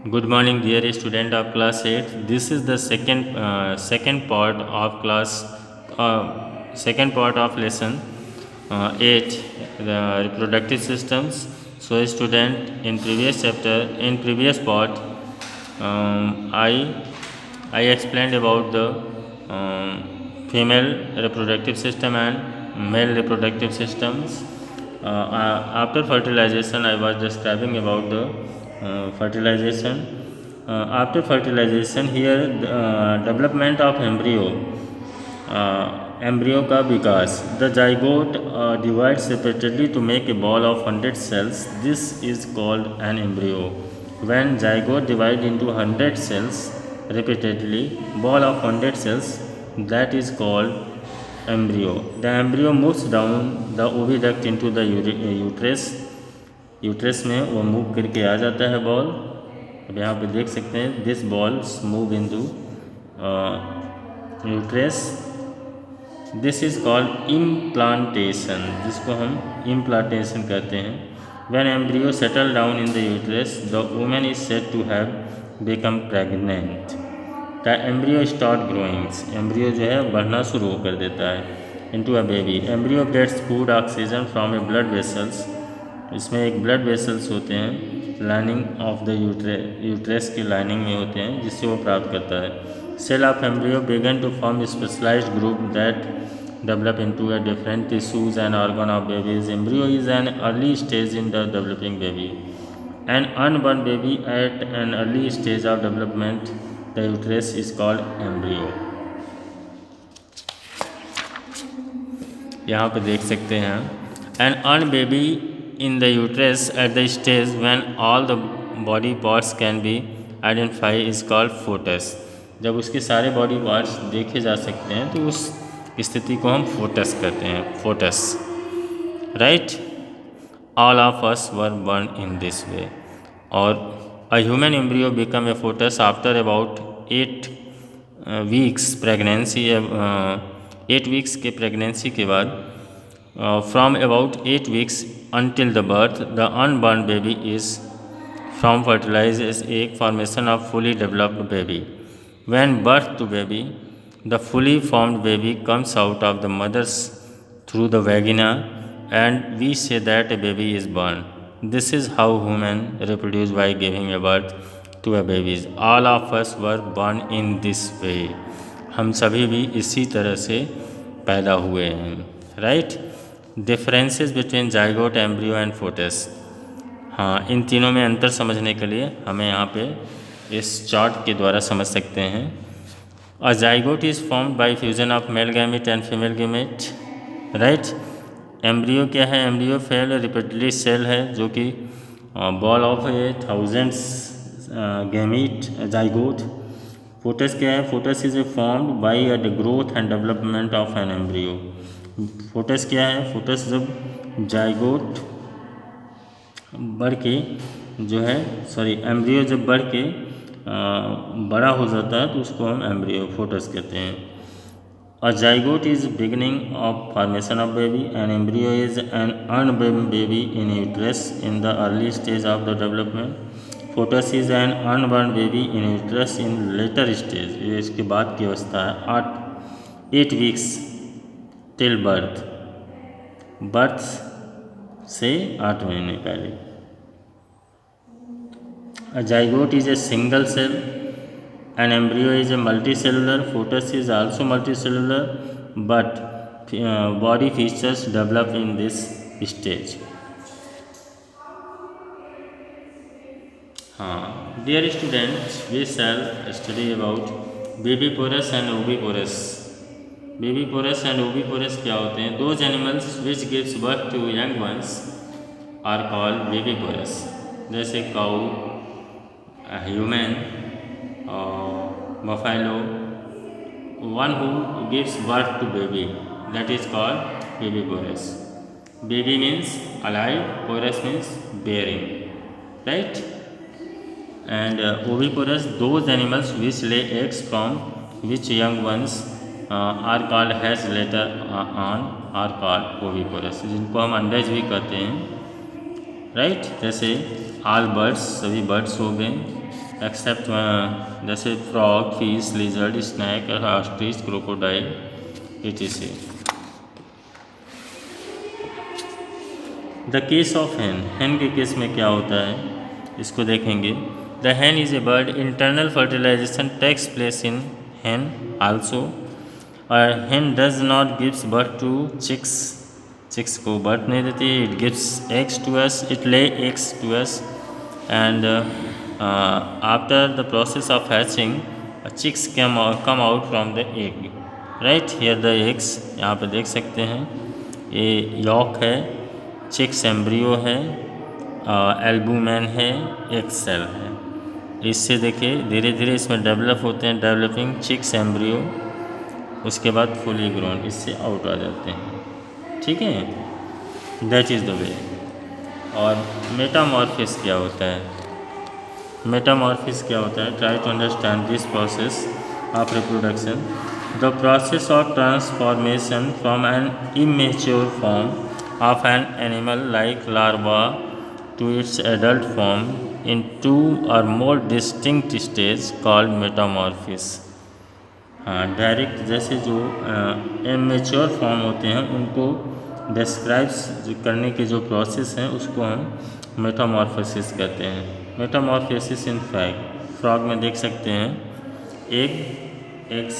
Good morning, dear student of class 8. This is the second part of second part of lesson 8, the reproductive systems. So, student, in previous part, I explained about the female reproductive system and male reproductive systems. After fertilization, I was describing about the fertilization. After fertilization, here development of embryo का विकास. The zygote divides separately to make a ball of 100 cells. This is called an embryo. When zygote divide into 100 cells repeatedly, ball of 100 cells, that is called embryo. The embryo moves down the oviduct into the uterus. Uterus में वो move करके आ जाता है ball. अब यहाँ पे देख सकते हैं this balls move into uterus. This is called implantation, जिसको हम इम्प्लांटेशन कहते हैं. When embryo settle down in the uterus, the women is said to have become pregnant. The embryo start growing, embryo जो है बढ़ना शुरू कर देता है into a baby. Embryo gets food oxygen from a blood vessels. इसमें एक blood vessels होते हैं लाइनिंग ऑफ द यूट्रस की लाइनिंग में होते हैं, जिससे वो प्राप्त करता है. Cell of embryo began to form specialised group that develop into a different tissues and organ of babies. Embryo is an early stage in the developing baby. An unborn baby at an early stage of development, the uterus is called embryo. यहाँ पे देख सकते हैं an unborn baby in the uterus at the stage when all the body parts can be identified is called fetus. जब उसके सारे body parts देखे जा सकते हैं तो उस स्थिति को हम फोटस कहते हैं. Foetus, right. All of us were born in this way. और a human embryo become a foetus after about 8 weeks pregnancy. 8 weeks के प्रेगनेंसी के बाद, from about 8 weeks until the birth, the unborn baby is from fertilized egg formation of fully developed baby. When birth to baby, the fully formed baby comes out of the mother's through the vagina, and we say that a baby is born. This is how women reproduce by giving a birth to a baby. All of us were born in this way. हम सभी भी इसी तरह से पैदा हुए हैं, right. Differences between zygote, embryo and photos. हाँ, इन तीनों में अंतर समझने के लिए हमें यहाँ पे इस चार्ट के द्वारा समझ सकते हैं. अ zygote is formed by fusion of male gamete and female gamete, right. Embryo क्या है? एम्ब्रियो फेल रिपीटेडली सेल है जो कि ball of A thousands gamete zygote. Photos क्या है? Photos is a formed by the growth and development of an embryo. Photos क्या है? Photos जब जाइगोट बढ़ के जो है एम्ब्रियो जब बढ़ के बड़ा हो जाता है तो उसको हम एम्ब्रियो फोटस कहते हैं. अ zygote is beginning of formation of baby. An embryo is an unborn baby in uterus in the early stage of the development. Photos is an unborn baby in uterus in later stage. ये इसके बाद की अवस्था है. 8 weeks till birth, birth से 8 महीने पहले. A zygote is a single cell. An embryo is a multicellular. Fetus is also multicellular, but body features develop in this stage. हाँ, dear students, we shall study about viviparous and oviparous. Viviparous and oviparous क्या होते हैं? Those animals which gives birth to young ones are called viviparous. जैसे काऊ, human, buffalo. One who gives birth to baby, that is called viviparous. Baby means alive, porous means bearing, right? And oviparous, those animals which lay eggs from which young ones are called has later on are called oviparous, जिनको हम अंडज भी कहते हैं, right. जैसे all birds, सभी birds हो गए. Except जैसे frog, fish, lizard, snake, ostrich, crocodile etc. The case of hen, hen के केस में क्या होता है इसको देखेंगे. The hen is a bird, internal fertilization takes place in hen also. और hen does not gives birth to chicks, chicks को birth नहीं देती. It gives eggs to us, it lay eggs to us. And after the process of hatching chicks come out from the egg. Right here the eggs, यहाँ पे देख सकते हैं ये York है, चिक्स एम्ब्रियो है, एल्बुमेन है, एक सेल है. इससे देखिए धीरे धीरे इसमें डेवलप होते हैं, डेवलपिंग चिक्स एम्ब्रियो, उसके बाद फुली ग्रोन इससे आउट आ जाते हैं. ठीक है, दैट इज़ द वे. और मेटामॉर्फिस क्या होता है? मेटामॉर्फिस क्या होता है? Try to understand this process of reproduction. The process of transformation from an immature form of an animal like larva to its adult form in two or more distinct stages called metamorphosis. हाँ, direct जैसे जो immature form होते हैं उनको describes करने के जो process हैं उसको हम मेटामॉर्फोसिस कहते हैं. मेटामॉर्फोसिस इन फैक्ट, फ्रॉग में देख सकते हैं एग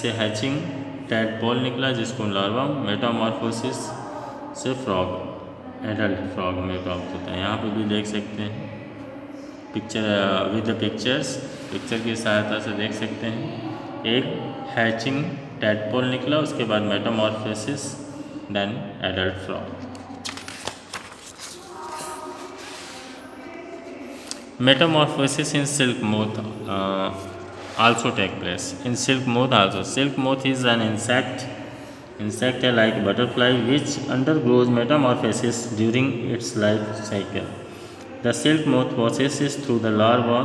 से हैचिंग टैडपोल निकला जिसको लार्वा, मेटामॉर्फोसिस से फ्रॉग, एडल्ट फ्रॉग में प्राप्त होता है. यहाँ पे भी देख सकते हैं picture with the pictures, picture की सहायता से देख सकते हैं. एक हैचिंग टैडपोल निकला, उसके बाद metamorphosis, then adult frog. Metamorphosis in silk moth also take place. In silk moth also, silk moth is an insect like butterfly which undergoes metamorphosis during its life cycle. The silk moth processes through the larva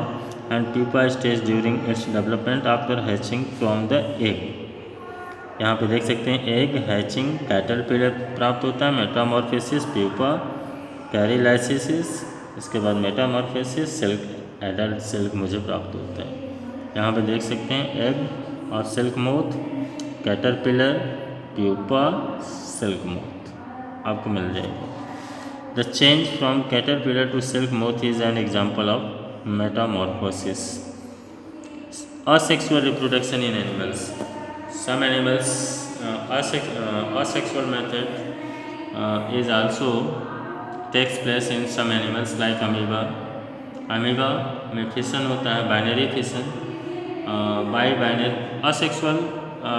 and pupa stage during its development after hatching from the egg. यहाँ पे देख सकते हैं egg hatching caterpillar प्राप्त होता है, Metamorphosis pupa, कैरिलाइसिस, इसके बाद मेटामॉर्फोसिस सिल्क, एडल्ट सिल्क मुझे प्राप्त होता है. यहाँ पे देख सकते हैं एग और silk moth, caterpillar, pupa, silk moth आपको मिल जाएगा. The change from caterpillar to silk moth is an example of metamorphosis. asexual reproduction in animals. Some animals asexual method is also takes place in some animals like amoeba. amoeba में fission होता है, binary fission, by binary. asexual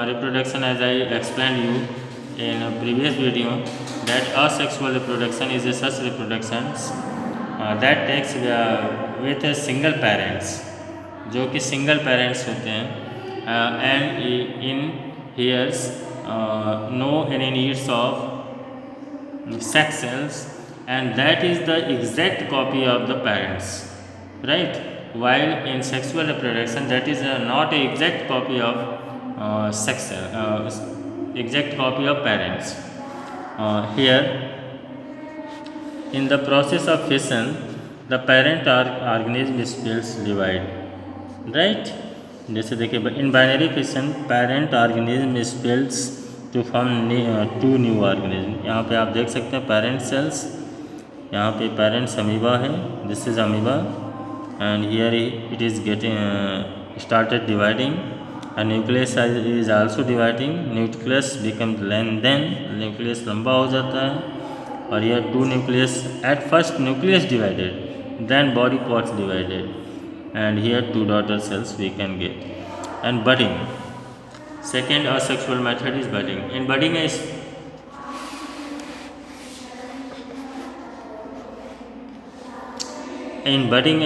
reproduction, as I explained you in a previous video, that asexual reproduction is a such reproduction that takes with a single parents, जो कि single parents होते हैं, and in here's no any needs of sex cells, and that is the exact copy of the parents. Right, while in sexual reproduction that is not a exact copy of sex exact copy of parents. Here in the process of fission the parent organism spills divide. Right, जैसे देखिए in binary fission parent organism spells to form two new organism. यहाँ पे आप देख सकते हैं parent cells, यहाँ पे पेरेंट्स अमीबा है, this is amoeba, and here it is getting started dividing, and nucleus is also dividing. Nucleus become then nucleus लंबा हो जाता है, और यह two nucleus, at first nucleus divided, then body parts divided, and here two daughter cells we can get. And budding, second asexual method is budding. In budding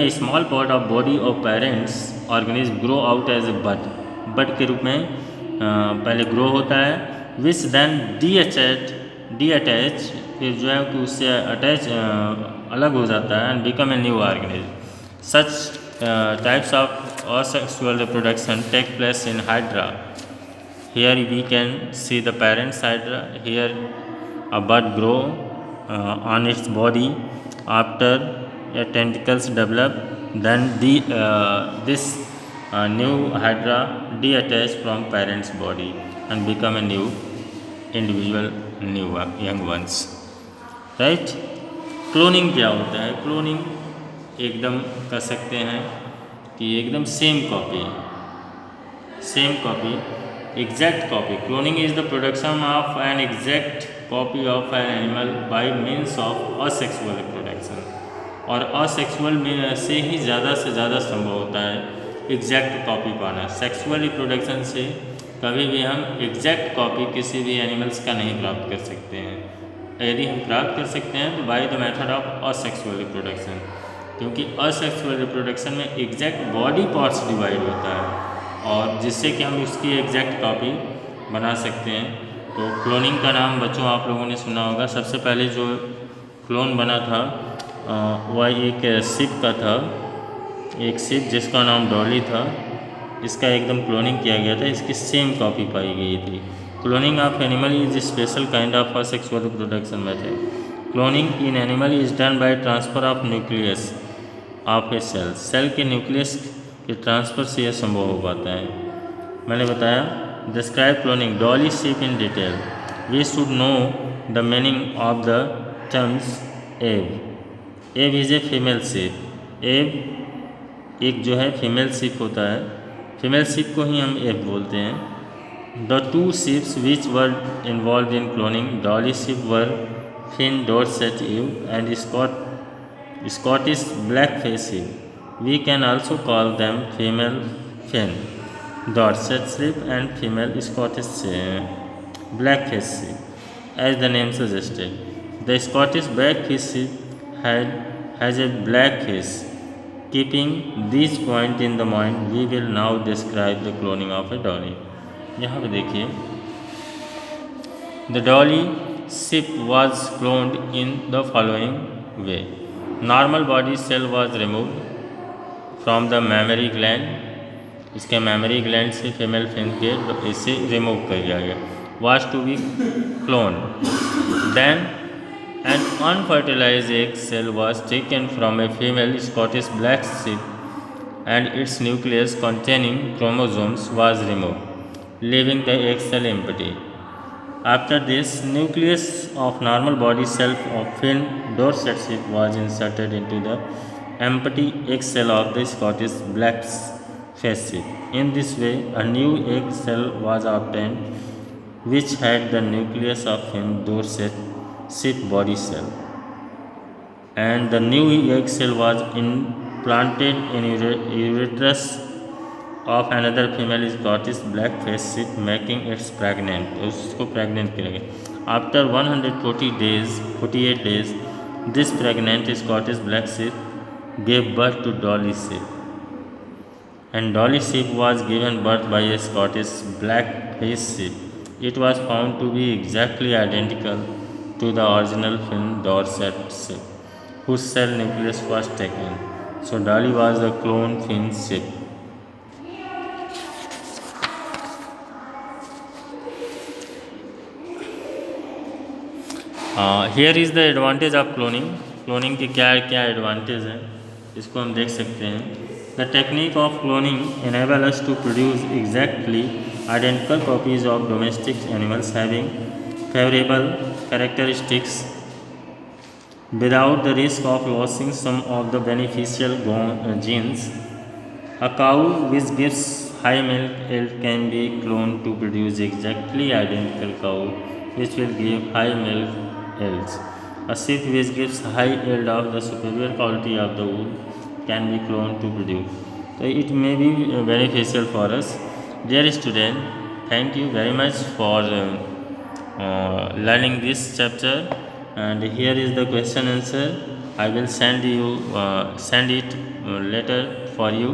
a small part of body of parents organism grow out as a bud. bud के रूप में पहले grow होता है, which then detach, फिर जो है कि उससे अटैच अलग हो जाता है, and become a new organism. Such types of asexual reproduction take place in hydra. Here we can see the parents hydra. Here a bud grow on its body. After tentacles develop, then this new hydra detach from parent's body and become a new individual, new young ones, right? Cloning क्या होता है? Cloning एकदम कह सकते हैं कि एकदम same copy exact copy. Cloning is the production of an exact copy of an animal by means of asexual reproduction. और असेक्सुअल में से ही ज़्यादा से ज़्यादा संभव होता है एग्जैक्ट कॉपी पाना। सेक्सुअल रिप्रोडक्शन से कभी भी हम एग्जैक्ट कॉपी किसी भी एनिमल्स का नहीं प्राप्त कर सकते हैं। यदि हम प्राप्त कर सकते हैं तो by the method of asexual reproduction, क्योंकि असेक्सुअल रिप्रोडक्शन में एग्जैक्ट बॉडी पार्ट्स डिवाइड होता है और जिससे कि हम इसकी एग्जैक्ट कॉपी बना सकते हैं। तो क्लोनिंग का नाम बच्चों आप लोगों ने सुना होगा। सबसे पहले जो क्लोन बना था वह एक शिप का था, एक शिप जिसका नाम डॉली था। इसका एकदम क्लोनिंग किया गया था, इसकी सेम कॉपी पाई गई थी। Cloning of animal is special kind of asexual reproduction method. Cloning in animal is done by transfer of nucleus of a cell. Cell के न्यूक्लियस के ट्रांसफ़र से यह संभव हो पाता है। मैंने बताया describe cloning Dolly sheep in detail. We should know the meaning of the terms एव। एव इज़ ए फीमेल शिप। एव एक जो है फीमेल शिप होता है, फीमेल शिप को ही हम एव बोलते हैं। The two sheeps which were involve in cloning Dolly sheep were Finn Dorset ewe and Scottish black face sheep. We can also call them female fin, Dorset ship and female Scottish blackfish ship, as the name suggested. The Scottish blackfish ship has a black face. Keeping these points in the mind, we will now describe the cloning of a dolly. यहाँ पे देखिए, the dolly ship was cloned in the following way. Normal body cell was removed from the mammary gland. इसके mammary gland से female Finn के इसे remove कर दिया गया। Was to be clone. Then an unfertilised egg cell was taken from a female Scottish black sheep and its nucleus containing chromosomes was remove leaving the egg cell empty. After this nucleus of normal body cell of Finn Dorset sheep was inserted into the empty egg cell of the Scottish blackfish ship. In this way, a new egg cell was obtained, which had the nucleus of Fin Dorset ship body cell, and the new egg cell was implanted in uterus of another female Scottish blackfish ship, making it pregnant. उसको pregnant किया गया. After 48 days, this pregnant Scottish black ship gave birth to Dolly ship, and Dolly ship was given birth by a Scottish blackfish ship. It was found to be exactly identical to the original Fin Dorset ship, whose cell nucleus was taken. So Dolly was the clone Fin ship. Here is the advantage of cloning. Cloning के क्या क्या advantage हैं इसको हम देख सकते हैं। The technique of cloning enable us to produce exactly identical copies of domestic animals having favourable characteristics without the risk of losing some of the beneficial genes. A cow which gives high milk yield can be cloned to produce exactly identical cow which will give high milk yields. A sheep which gives high yield of the superior quality of the wool can be cloned to produce. So it may be beneficial for us. Dear student, thank you very much for learning this chapter. And here is the question answer. I will send it later for you.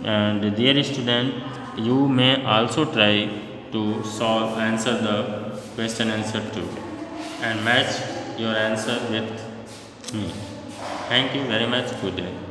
And dear student, you may also try to answer the question answer too, and match your answer with me. Thank you very much. Good day.